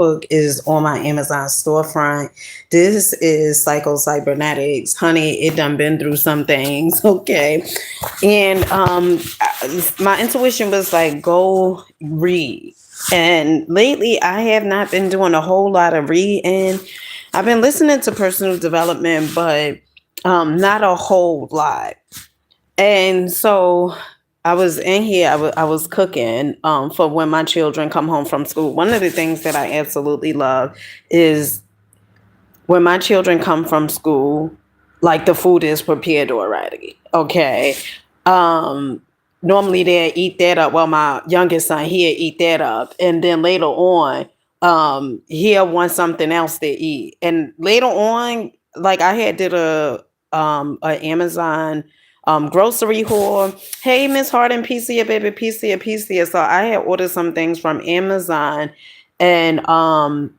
book is on my Amazon storefront. This is Psycho Cybernetics. Honey, it done been through some things, okay? And my intuition was like, go read. And lately, I have not been doing a whole lot of reading. I've been listening to personal development, but not a whole lot. And so I was in here, I was cooking for when my children come home from school. One of the things that I absolutely love is when my children come from school, like the food is prepared already. Okay. Um, Normally they eat that up. Well, my youngest son, he'll eat that up. And then later on, he'll want something else to eat. And later on, like I had did a Amazon grocery haul. Hey, Miss Harden, PCA, baby, PCA, PCA. So I had ordered some things from Amazon, and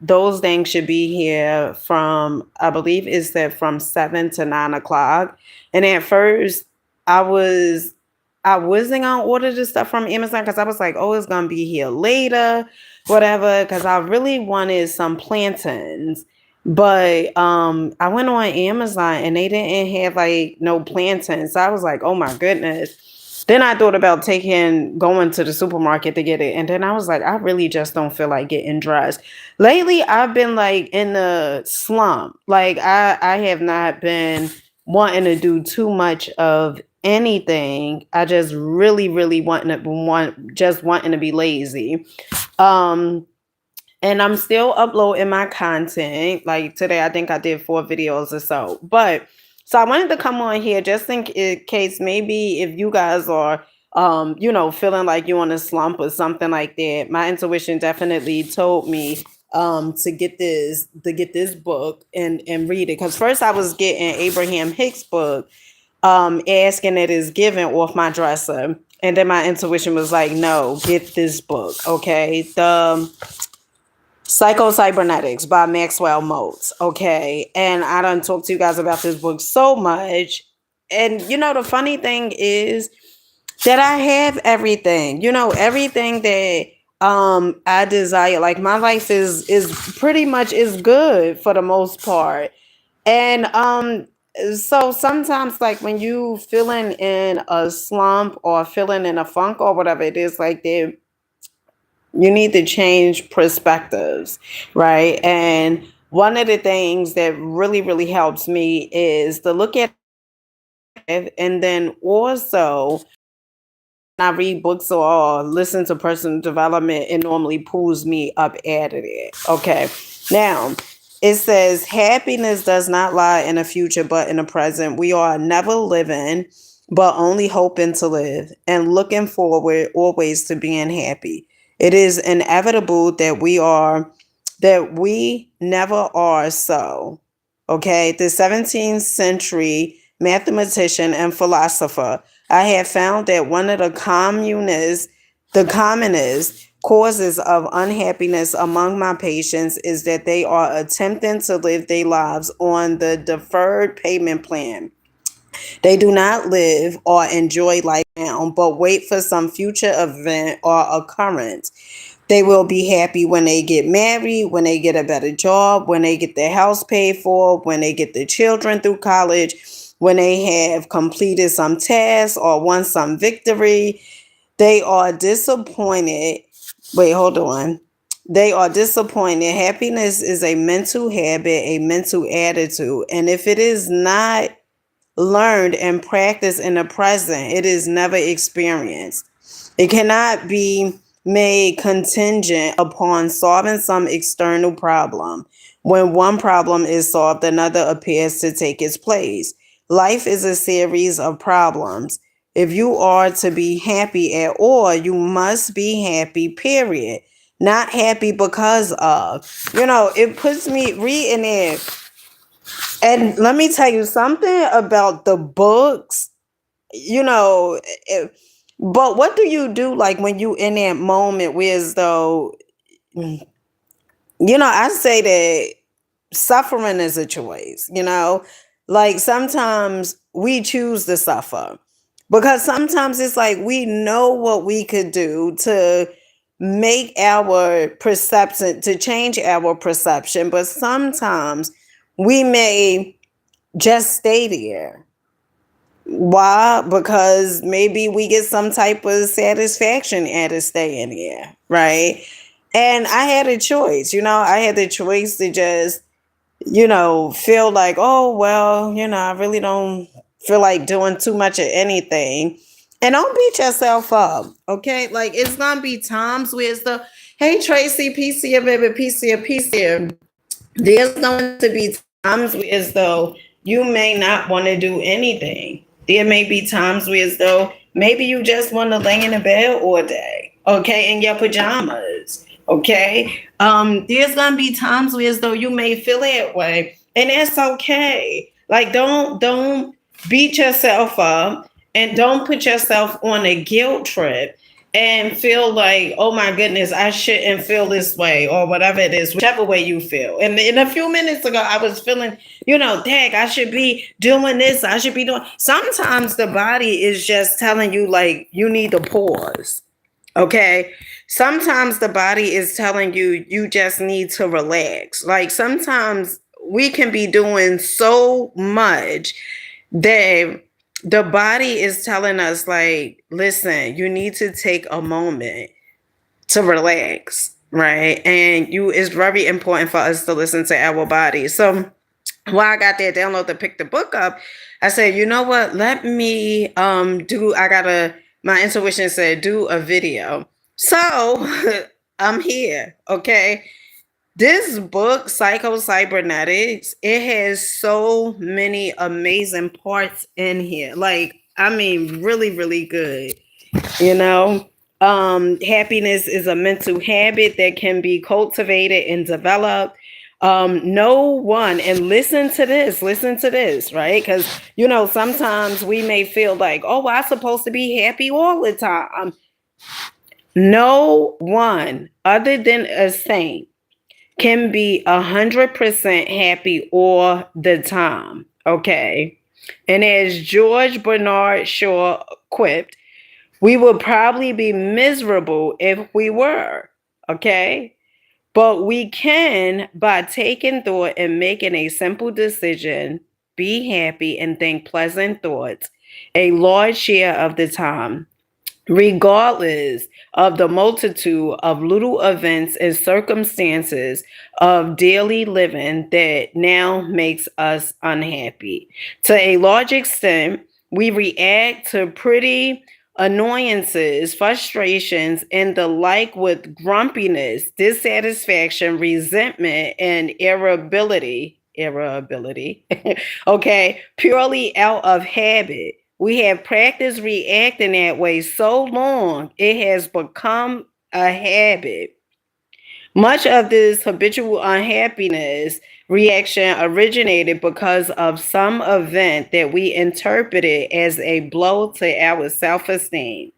those things should be here from, I believe it said from 7 to 9 o'clock. And at first I was I wasn't gonna order the stuff from Amazon because I was like, oh, it's gonna be here later, whatever. Because I really wanted some plantains. But I went on Amazon and they didn't have like no plantains. So I was like, oh my goodness. Then I thought about going to the supermarket to get it. And then I was like, I really just don't feel like getting dressed. Lately, I've been like in a slump. Like I have not been wanting to do too much of anything. I just really wanting to be lazy. Um and I'm still uploading my content. Like today, I think I did 4 videos or so. But so I wanted to come on here just in case maybe if you guys are, feeling like you're on a slump or something like that. My intuition definitely told me to get this book and read it. Because first I was getting Abraham Hicks book, asking it is given off my dresser. And then my intuition was like, no, get this book, okay? The Psycho Cybernetics by Maxwell Maltz. Okay. And I done talked to you guys about this book so much. And the funny thing is that I have everything. Everything that I desire. Like my life is pretty much is good for the most part. And so sometimes like when you feeling in a slump or feeling in a funk or whatever it is like that, you need to change perspectives, right? And one of the things that really helps me is to look at it, and then also when I read books or listen to personal development, it normally pulls me up out of it. Okay. Now it says happiness does not lie in the future but in the present. We are never living but only hoping to live and looking forward always to being happy. It is inevitable that we never are so. Okay, the 17th century mathematician and philosopher, I have found that one of the commonest causes of unhappiness among my patients is that they are attempting to live their lives on the deferred payment plan. They do not live or enjoy life now, but wait for some future event or occurrence. They will be happy when they get married, when they get a better job, when they get their house paid for, when they get their children through college, when they have completed some task or won some victory. They are disappointed. Wait, hold on. They are disappointed. Happiness is a mental habit, a mental attitude. And if it is not learned and practiced in the present, it is never experienced. It cannot be made contingent upon solving some external problem. When one problem is solved, another appears to take its place. Life is a series of problems. If you are to be happy at all, you must be happy, period. Not happy because of. It puts me reading it. And let me tell you something about the books, you know, it, but what do you do like when you in that moment where as though, I say that suffering is a choice. Like sometimes we choose to suffer because sometimes it's like we know what we could do to make our perception, to change our perception, but sometimes we may just stay there. Why? Because maybe we get some type of satisfaction out of staying there, right? And I had a choice, I had the choice to just, feel like, oh, well, I really don't feel like doing too much of anything. And don't beat yourself up, okay? Like, it's gonna be times where it's the, hey, Tracy, peace here, baby, peace here, peace here. There's going to be times where as though you may not want to do anything. There may be times where as though maybe you just want to lay in the bed all day, okay, in your pajamas, okay. There's gonna be times where as though you may feel that way, and that's okay. Like, don't beat yourself up, and don't put yourself on a guilt trip and feel like, oh my goodness, I shouldn't feel this way, or whatever it is, whichever way you feel. And in a few minutes ago, I was feeling, dang, I should be doing this. I should be doing. Sometimes the body is just telling you, like, you need to pause. Okay. Sometimes the body is telling you, you just need to relax. Like, sometimes we can be doing so much that the body is telling us, like, listen, you need to take a moment to relax, right? And it's very important for us to listen to our body. So while I got that download to pick the book up, I said, you know what? Let me my intuition said do a video. So I'm here, okay? This book, Psycho-Cybernetics, it has so many amazing parts in here. Like, I mean, really, really good. Happiness is a mental habit that can be cultivated and developed. No one, and listen to this, right? Because, sometimes we may feel like, oh, I'm supposed to be happy all the time. No one other than a saint can be 100% happy all the time, okay? And as George Bernard Shaw quipped, we would probably be miserable if we were, okay? But we can, by taking thought and making a simple decision, be happy and think pleasant thoughts a large share of the time, regardless of the multitude of little events and circumstances of daily living that now makes us unhappy. To a large extent, we react to pretty annoyances, frustrations, and the like with grumpiness, dissatisfaction, resentment, and irritability, okay, purely out of habit. We have practiced reacting that way so long, it has become a habit. Much of this habitual unhappiness reaction originated because of some event that we interpreted as a blow to our self esteem.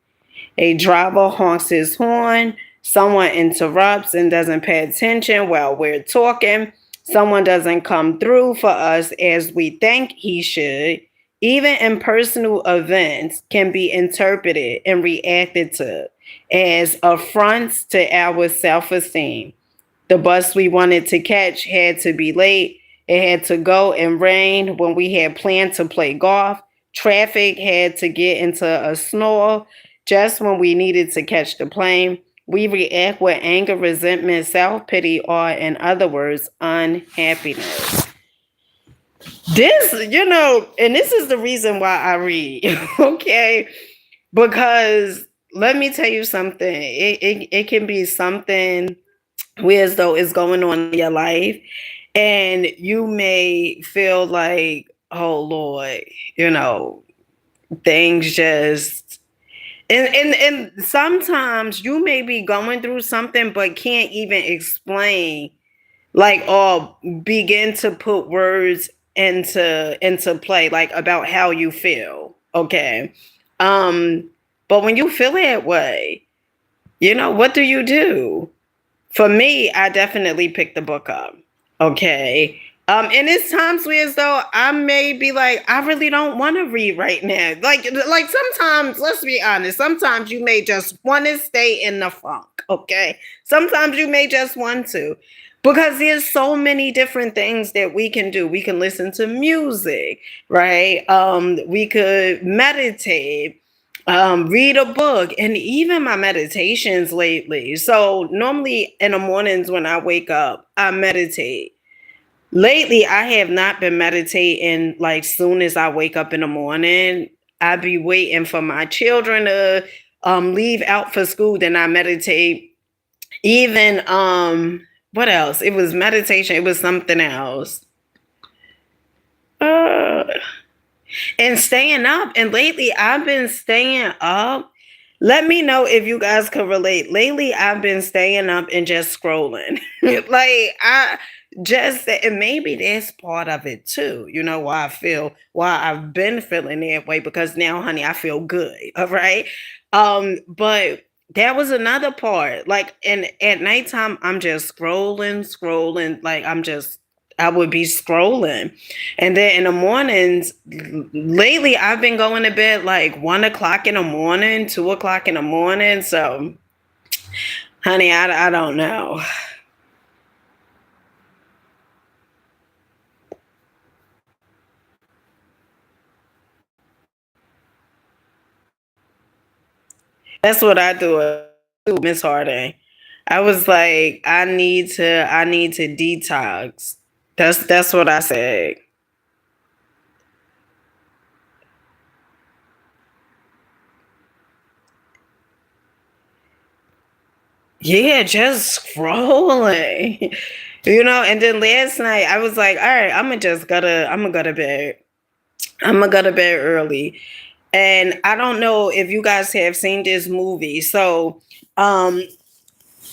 A driver honks his horn, someone interrupts and doesn't pay attention while we're talking, someone doesn't come through for us as we think he should. Even impersonal events can be interpreted and reacted to as affronts to our self esteem. The bus we wanted to catch had to be late. It had to go and rain when we had planned to play golf. Traffic had to get into a snore just when we needed to catch the plane. We react with anger, resentment, self pity, or, in other words, unhappiness. This, and this is the reason why I read, okay? Because let me tell you something. It can be something where as though it's going on in your life, and you may feel like, oh Lord, things just and sometimes you may be going through something but can't even explain, like, or begin to put words into play, like, about how you feel, okay? But when you feel that way, what do? For me, I definitely picked the book up, okay? And it's times where as though I may be like, I really don't want to read right now. Like sometimes, let's be honest, sometimes you may just want to stay in the funk, okay? Sometimes you may just want to. Because there's so many different things that we can do. We can listen to music, right? We could meditate, read a book, and even my meditations lately. So normally in the mornings when I wake up, I meditate. Lately, I have not been meditating like soon as I wake up in the morning. I be waiting for my children to leave out for school, then I meditate. Even what else? It was meditation, it was something else. Uh and staying up. And lately I've been staying up. Let me know if you guys can relate. Lately, I've been staying up and just scrolling. Like I just and maybe that's part of it too. You know why I feel why I've been feeling that way because now, honey, I feel good. All right. But that was another part. Like and at nighttime, I'm just scrolling. Like I would be scrolling. And then in the mornings, lately I've been going to bed like 1 o'clock in the morning, 2 o'clock in the morning. So, honey, I don't know. That's what I do, Miss Harding. I was like, I need to detox. That's what I said. Yeah, just scrolling. And then last night I was like, all right, I'm gonna go to bed. I'm gonna go to bed early. And I don't know if you guys have seen this movie. So um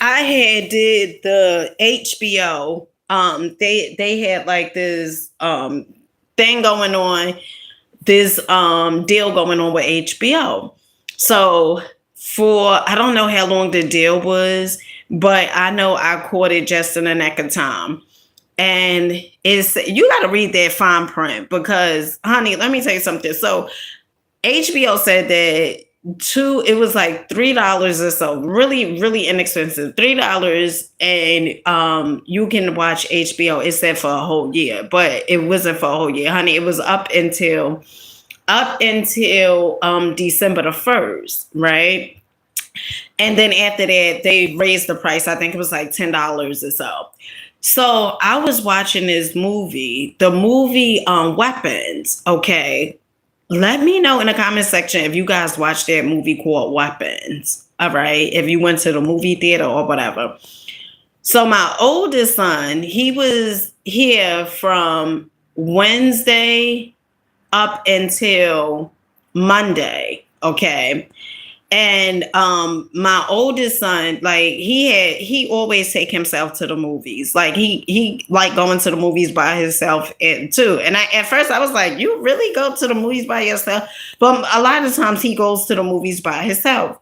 I had did the HBO. They had like this thing going on, this deal going on with HBO. So for I don't know how long the deal was, but I know I caught it just in the neck of time. And it's you got to read that fine print because, honey, let me tell you something. So HBO said that it was like $3 or so, really, really inexpensive. $3 and you can watch HBO. It said for a whole year, but it wasn't for a whole year, honey. It was up until December the 1st, right? And then after that, they raised the price. I think it was like $10 or so. So I was watching this movie, the movie Weapons. Okay, let me know in the comment section if you guys watched that movie called Weapons. All right. If you went to the movie theater or whatever. So my oldest son, he was here from Wednesday up until Monday. Okay. And my oldest son, like he always take himself to the movies. Like he like going to the movies by himself and too. And at first I was like, you really go to the movies by yourself? But a lot of times he goes to the movies by himself.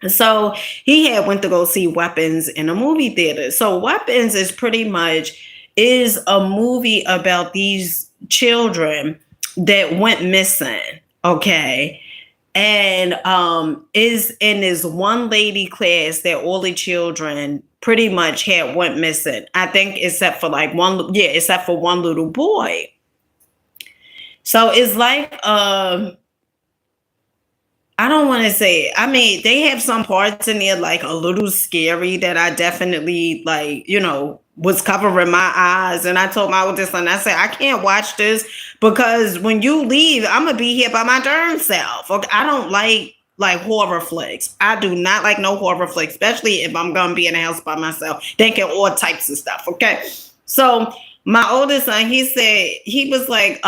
So he had went to go see Weapons in a movie theater. So Weapons is pretty much is a movie about these children that went missing. Okay, and is in this one lady class that all the children pretty much had went missing. I think except for like one, yeah, except for one little boy. So it's like I don't want to say. I mean, they have some parts in there like a little scary that I definitely like, was covering my eyes. And I told my oldest son, I said, I can't watch this because when you leave, I'm gonna be here by my darn self. Okay, I don't like horror flicks. I do not like no horror flicks, especially if I'm gonna be in the house by myself, thinking all types of stuff. Okay, so my oldest son, he said he was like,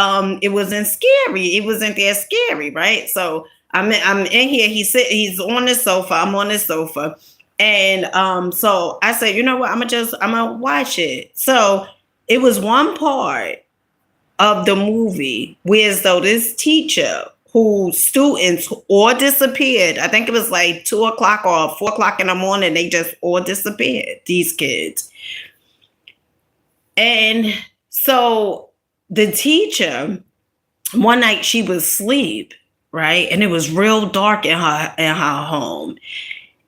it wasn't scary. It wasn't that scary, right? So I'm in here. He's on the sofa. I'm on the sofa. And so I said, you know what? I'm gonna watch it. So it was one part of the movie where as though this teacher whose students all disappeared. I think it was like 2 o'clock or 4 o'clock in the morning. They just all disappeared, these kids. And So the teacher, one night she was asleep, right? And it was real dark in her home.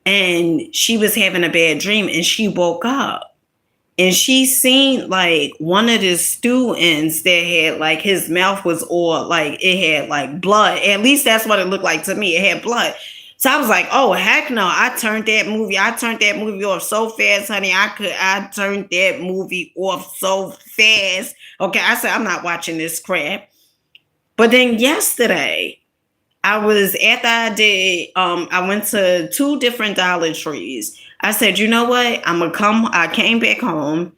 And she was having a bad dream and she woke up and she seen like one of the students that had like his mouth was all like it had like blood. At least that's what it looked like to me. It had blood. So I was like, oh heck no. I turned that movie off so fast, honey. I turned that movie off so fast. Okay, I said, I'm not watching this crap. But then yesterday, I went to two different Dollar Trees. I said, you know what? I came back home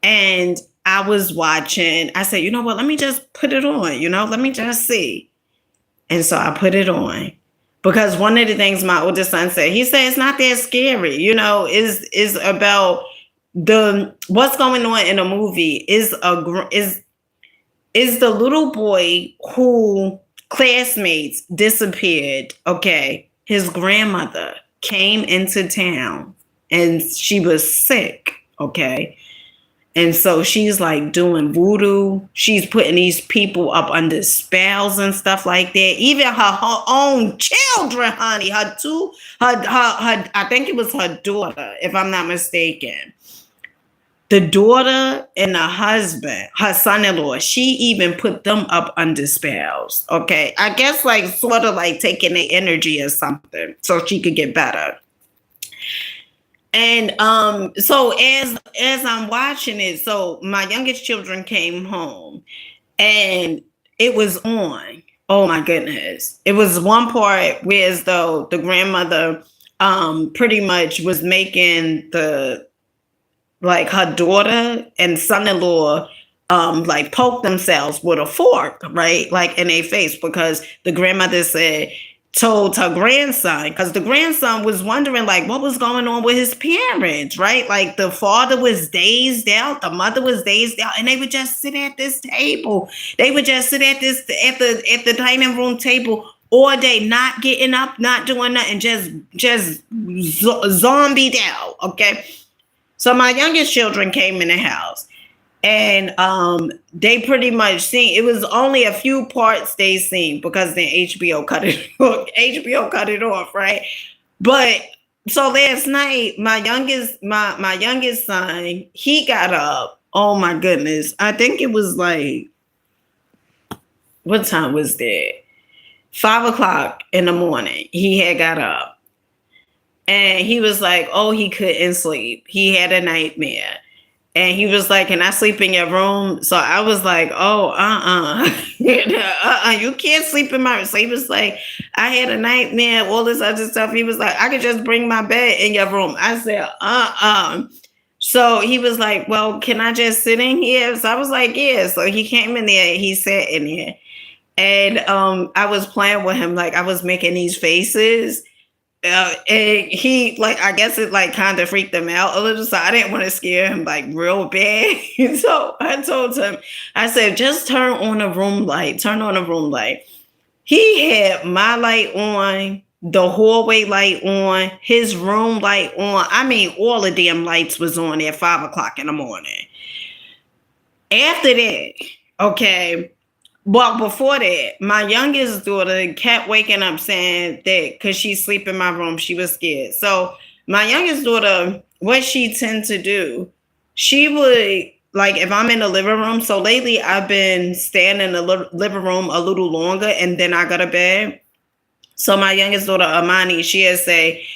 and I was watching. I said, you know what? Let me just put it on, let me just see. And so I put it on because one of the things my oldest son said, he said, it's not that scary, is about what's going on in a movie is the little boy who classmates disappeared. Okay. His grandmother came into town and she was sick. Okay. And so she's like doing voodoo. She's putting these people up under spells and stuff like that. Even her own children, honey, I think it was her daughter, if I'm not mistaken. The daughter and the husband, her son-in-law, she even put them up under spells. Okay. I guess like sort of like taking the energy or something so she could get better. And so as I'm watching it, so my youngest children came home and it was on. Oh my goodness. It was one part where as though the grandmother pretty much was making like her daughter and son-in-law like poke themselves with a fork, right? Like in their face because the grandmother told her grandson, because the grandson was wondering like what was going on with his parents, right? Like the father was dazed out, the mother was dazed out, and they would just sit at this table. They would just sit at the dining room table all day, not getting up, not doing nothing, just zombied out. Okay. So my youngest children came in the house and they pretty much seen, it was only a few parts they seen because then HBO cut it off, right? But so last night, my youngest son, he got up. Oh my goodness. I think it was like, what time was that? 5:00 in the morning. He had got up. And he was like, oh, he couldn't sleep. He had a nightmare. And he was like, can I sleep in your room? So I was like, oh, you can't sleep in my room. So he was like, I had a nightmare, all this other stuff. He was like, I could just bring my bed in your room. I said, So he was like, well, can I just sit in here? So I was like, yeah. So he came in there, he sat in here. And I was playing with him. Like I was making these faces. And he like, I guess it like kind of freaked him out a little, so I didn't want to scare him like real bad. So I told him, I said, just turn on a room light. He had my light on, the hallway light on, his room light on. I mean, all the damn lights was on at 5:00 in the morning. After that, okay. Well, before that, my youngest daughter kept waking up saying that because she sleep in my room, she was scared. So my youngest daughter, what she tend to do, she would like if I'm in the living room. So lately I've been staying in the living room a little longer and then I go to bed. So my youngest daughter, Amani, she'd say,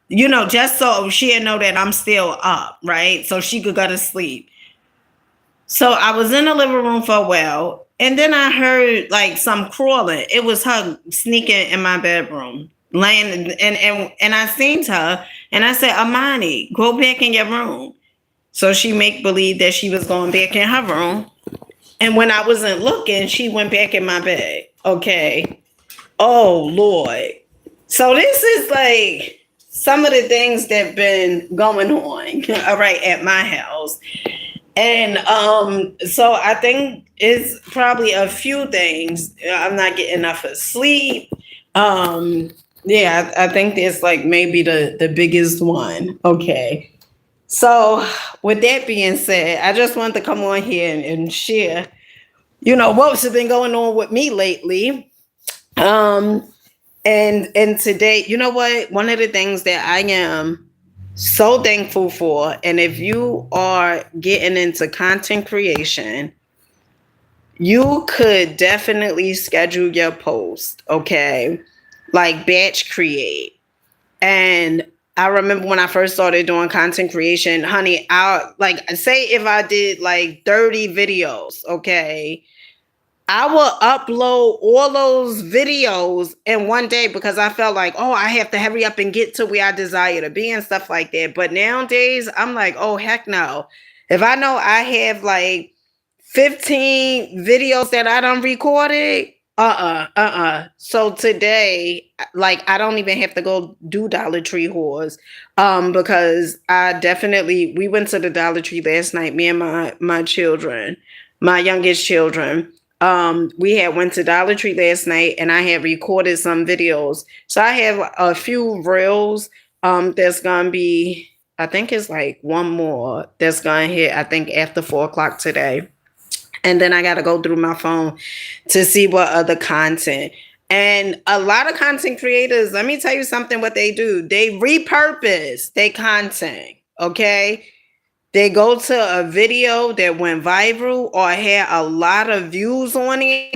just so she'd know that I'm still up, right? So she could go to sleep. So I was in the living room for a while. And then I heard like some crawling. It was her sneaking in my bedroom, laying and I seen her and I said, Amani, go back in your room. So she make believe that she was going back in her room. And when I wasn't looking, she went back in my bed. Okay. Oh Lord. So this is like some of the things that been going on, all right, at my house. And so I think it's probably a few things. I'm not getting enough of sleep. I think it's like maybe the biggest one. Okay. So, with that being said, I just wanted to come on here and share, what's been going on with me lately. Um, and today, you know what? One of the things that I am so thankful for, and if you are getting into content creation, you could definitely schedule your post, okay? Like batch create. And I remember when I first started doing content creation, honey, I like say if I did like 30 videos, okay, I will upload all those videos in one day because I felt like, oh, I have to hurry up and get to where I desire to be and stuff like that. But nowadays, I'm like, oh, heck no. If I know I have like 15 videos that I done recorded, So today, like, I don't even have to go do Dollar Tree hauls, because we went to the Dollar Tree last night, me and my children, my youngest children. We had went to Dollar Tree last night and I had recorded some videos. So I have a few reels. There's gonna be, I think it's like one more that's gonna hit, I think after 4 o'clock today. And then I gotta go through my phone to see what other content. And a lot of content creators, let me tell you something what they do. They repurpose their content. Okay. They go to a video that went viral or had a lot of views on it